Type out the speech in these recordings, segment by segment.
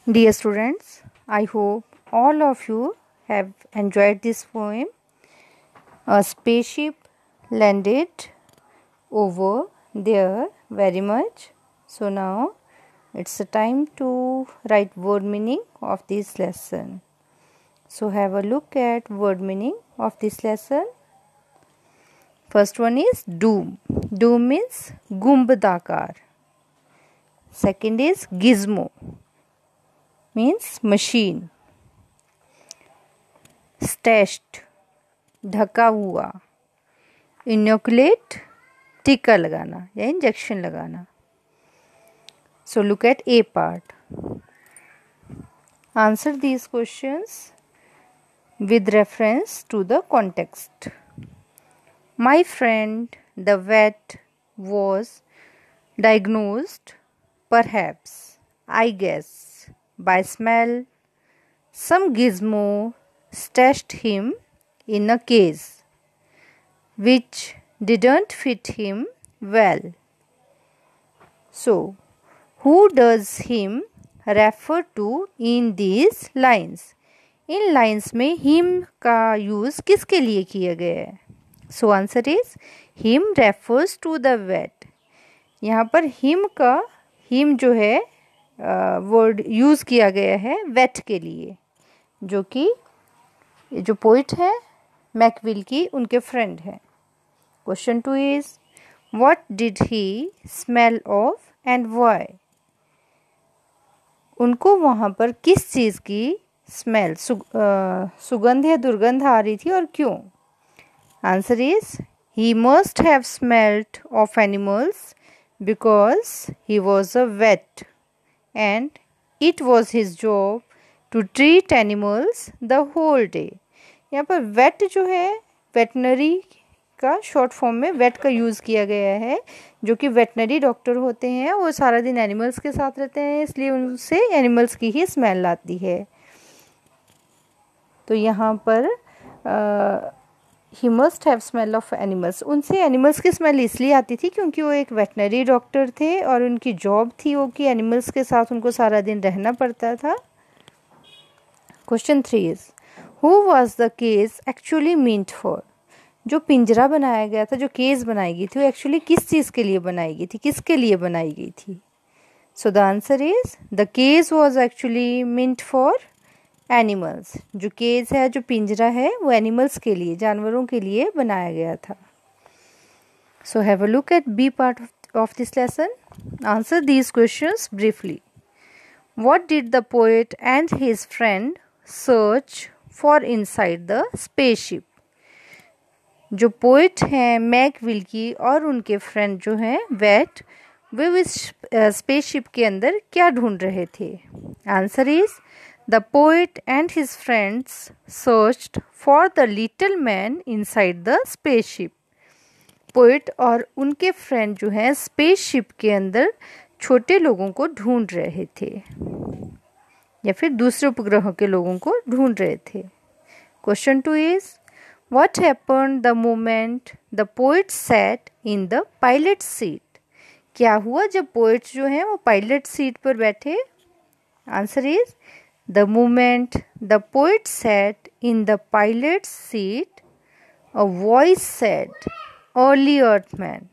Dear students, I hope all of you have enjoyed this poem. A spaceship landed over there very much. So now it's the time to write word meaning of this lesson. So have a look at word meaning of this lesson. First one is doom. Doom means gumbadakar. Second is gizmo, means machine. Stashed, ढका हुआ. Inoculate, टीका लगाना या injection लगाना. So look at A part. Answer these questions with reference to the context. My friend, the vet, was diagnosed, perhaps, I guess, by smell. Some gizmo stashed him in a case which didn't fit him well. So, who does him refer to in these lines? इन lines में him का use किसके लिए किया गया है? So answer is him refers to the vet. यहाँ पर हिम जो है वर्ड यूज़ किया गया है वेट के लिए, जो कि जो पोइट है मैकविल की उनके फ्रेंड हैं. Question 2 is what did he smell of and why? उनको वहाँ पर किस चीज़ की स्मेल सुगंध या दुर्गंध आ रही थी और क्यों? Answer is he must have smelled of animals because he was a vet and it was his job to treat animals the whole day. यहाँ पर वेट जो है वेटनरी का शॉर्ट फॉर्म में वेट का यूज़ किया गया है, जो कि वेटनरी डॉक्टर होते हैं. वो सारा दिन एनिमल्स के साथ रहते हैं, इसलिए उनसे एनिमल्स की ही स्मेल आती है. तो यहाँ पर ही must have smell of animals, उनसे एनिमल्स की स्मेल इसलिए आती थी क्योंकि वो एक वेटनरी डॉक्टर थे और उनकी जॉब थी वो कि एनिमल्स के साथ उनको सारा दिन रहना पड़ता था. Question 3 is who was the case actually meant for? जो पिंजरा बनाया गया था, जो केस बनाई गई थी, वो एक्चुअली किस चीज़ के लिए बनाई गई थी, किसके लिए बनाई गई थी? So the answer is the case was actually meant for animals. जो केज है, जो पिंजरा है, वो एनिमल्स के लिए, जानवरों के लिए बनाया गया था. So have a look at B part of this lesson. Answer these questions briefly. What did the poet and his friend search for inside the spaceship? जो पोएट हैं मैकविल की और उनके फ्रेंड जो हैं वेट, वे इस स्पेसशिप के अंदर क्या ढूंढ रहे थे? Answer is The poet and his friends searched for the little man inside the spaceship. Poet और उनके फ्रेंड जो हैं स्पेसशिप के अंदर छोटे लोगों को ढूंढ रहे थे या फिर दूसरे उपग्रहों के लोगों को ढूंढ रहे थे. Question 2 is what happened the moment the poet sat in the pilot seat? क्या हुआ जब पोइट जो हैं वो पायलट सीट पर बैठे? Answer is The moment the poet sat in the pilot's seat, a voice said, "Early Earthman,"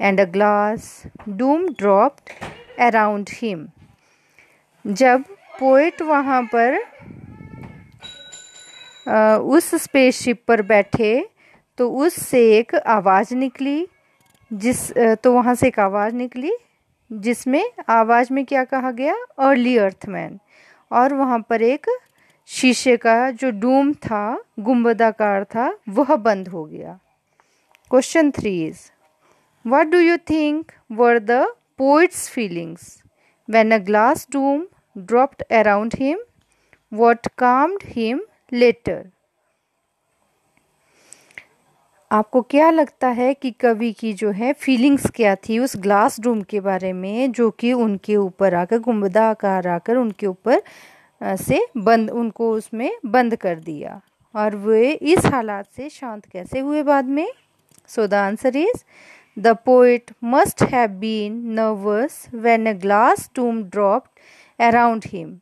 and a glass dome dropped around him. जब poet वहाँ पर उस स्पेसशिप पर बैठे तो उससे एक आवाज़ निकली, तो वहाँ से एक आवाज़ निकली जिसमें आवाज़ में क्या कहा गया? अर्ली अर्थमैन. और वहाँ पर एक शीशे का जो डूम था, गुंबदाकार था, वह बंद हो गया. Question 3 is what do you think were the poet's feelings when a glass dome dropped around him? What calmed him later? आपको क्या लगता है कि कवि की जो है फीलिंग्स क्या थी उस ग्लास डूम के बारे में, जो कि उनके ऊपर आकर गुंबदा आकार आकर उनके ऊपर से बंद, उनको उसमें बंद कर दिया, और वे इस हालात से शांत कैसे हुए बाद में? So the answer is the poet must have been nervous when a glass dome dropped around him.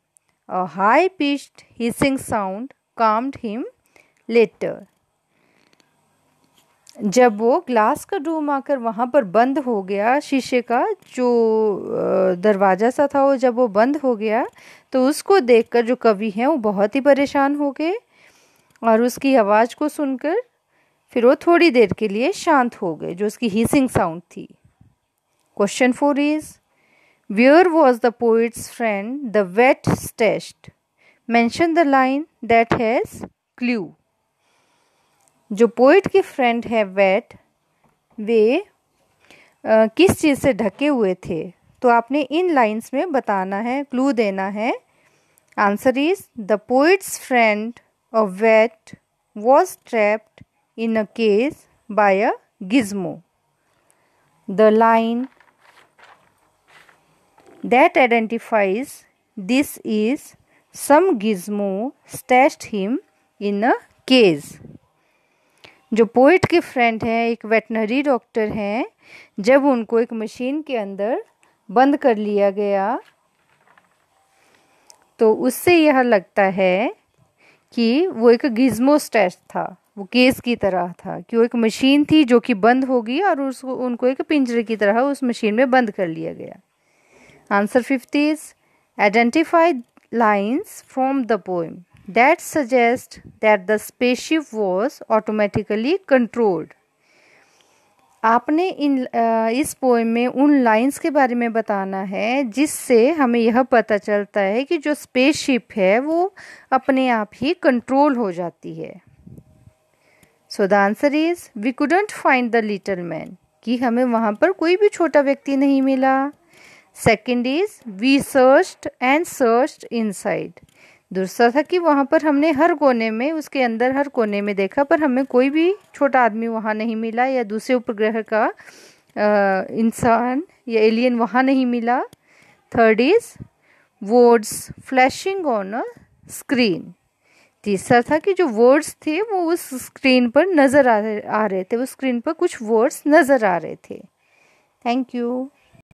A high-pitched hissing sound calmed him later. जब वो ग्लास का डोम आकर वहाँ पर बंद हो गया, शीशे का जो दरवाज़ा सा था वो जब वो बंद हो गया, तो उसको देखकर जो कवि हैं वो बहुत ही परेशान हो गए और उसकी आवाज़ को सुनकर फिर वो थोड़ी देर के लिए शांत हो गए, जो उसकी हीसिंग साउंड थी। Question 4 is where was the poet's friend the wait stayed? Mention the line that has clue. जो पोइट की फ्रेंड है वेट, वे किस चीज़ से ढके हुए थे? तो आपने इन लाइंस में बताना है, क्लू देना है। Answer is the poet's friend of weight was trapped in a case by a gizmo. The line that identifies this is some gizmo stashed him in a case. जो पोइट के friend हैं, एक veterinary doctor हैं, जब उनको एक machine के अंदर बंद कर लिया गया तो उससे यह लगता है कि वो एक गिज्मो स्टैश था, वो केस की तरह था कि वो एक मशीन थी जो कि बंद होगी और उसको उनको एक पिंजरे की तरह उस मशीन में बंद कर लिया गया। Answer 5 is identify lines from the poem that suggest that the spaceship was automatically controlled. आपने इस पोएम में उन लाइंस के बारे में बताना है जिससे हमें यह पता चलता है कि जो स्पेसशिप है वो अपने आप ही कंट्रोल हो जाती है। So the answer is we couldn't find the little man, कि हमें वहाँ पर कोई भी छोटा व्यक्ति नहीं मिला। Second is we searched and searched inside. दूसरा था कि वहाँ पर हमने हर कोने में, उसके अंदर हर कोने में देखा पर हमें कोई भी छोटा आदमी वहाँ नहीं मिला या दूसरे उपग्रह का इंसान या एलियन वहाँ नहीं मिला। Third is words flashing on a screen. तीसरा था कि जो वर्ड्स थे वो उस स्क्रीन पर नज़र आ रहे थे, उस स्क्रीन पर कुछ वर्ड्स नज़र आ रहे थे। Thank you.